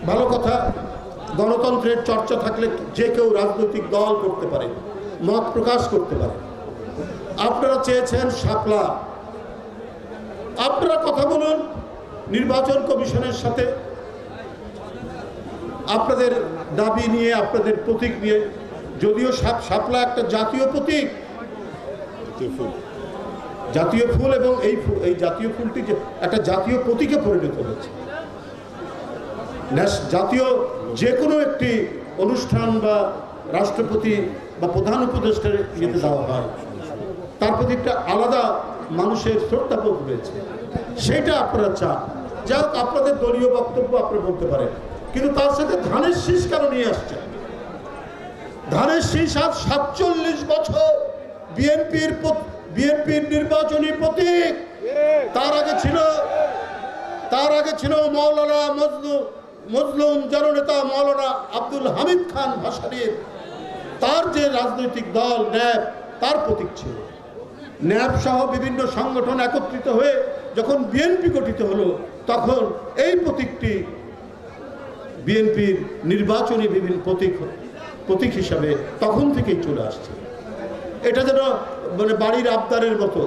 ভালো কথা, গণতন্ত্রের চর্চা থাকলে যে কেউ রাজনৈতিক দল করতে পারে, মত প্রকাশ করতে পারে। আপনারা চেয়েছেন শাপলা, আপনারা কথা বলুন নির্বাচন কমিশনের সাথে, আপনাদের দাবি নিয়ে, আপনাদের প্রতীক নিয়ে। যদিও শাপলা একটা জাতীয় প্রতীক, জাতীয় ফুল, এবং এই জাতীয় ফুলটি একটা জাতীয় প্রতীকে পরিণত হয়েছে। জাতীয় যে কোনো একটি অনুষ্ঠান বা রাষ্ট্রপতি বা প্রধান উপদেষ্টার ইয়েতে দেওয়া হয়, তার প্রতি একটা আলাদা মানুষের শ্রদ্ধাবোধ রয়েছে, সেটা আপনারা চান। যাই হোক, আপনাদের দলীয় বক্তব্য আপনারা বলতে পারেন, কিন্তু তার সাথে ধানের শীষ কেন নিয়ে আসছেন? ধানের শীষ আজ 47 বছর বিএনপির নির্বাচনী প্রতীক। তার আগে ছিল মাওলানা মজলুম জননেতা মাওলানা আব্দুল হামিদ খান ভাসানীর, তার যে রাজনৈতিক দল ন্যাপ, তার প্রতীক ছিল। ন্যাপ সহ বিভিন্ন সংগঠন একত্রিত হয়ে যখন বিএনপি গঠিত হলো, তখন এই প্রতীকটি বিএনপির নির্বাচনী বিভিন্ন প্রতীক হিসাবে তখন থেকেই চলে আসছে। এটা যেন মানে বাড়ির আবদারের মতো।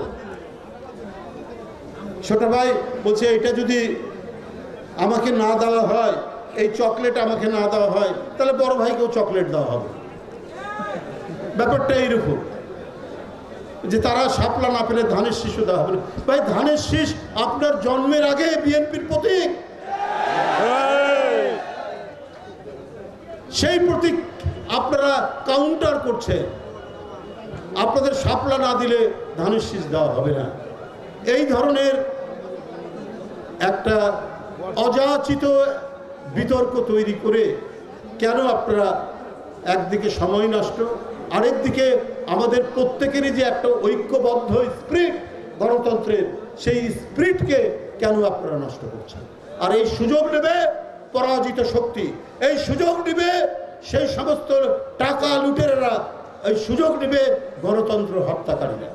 ছোট ভাই বলছে, এটা যদি আমাকে না দেওয়া হয়, এই চকলেট আমাকে না দেওয়া হয়, তাহলে বড় ভাইকেও চকলেট দেওয়া হবে। ব্যাপারটা এইরকম যে তারা শাপলা না পেলে ধানের শীষও দেওয়া হবে না। ভাই, ধানের শীষ আপনার জন্মের আগে বিএনপির প্রতীক, সেই প্রতীক আপনারা কাউন্টার করছে। আপনাদের শাপলা না দিলে ধানের শীষ দেওয়া হবে না। এই ধরনের একটা অযাচিত বিতর্ক তৈরি করে কেন আপনারা একদিকে সময় নষ্ট, আরেকদিকে আমাদের প্রত্যেকেরই যে একটা ঐক্যবদ্ধ স্পিরিট গণতন্ত্রের, সেই স্পিরিটকে কেন আপনারা নষ্ট করছেন? আর এই সুযোগ নেবে পরাজিত শক্তি, এই সুযোগ নেবে সেই সমস্ত টাকা লুটেরারা, এই সুযোগ নেবে গণতন্ত্র হত্যাকারীরা।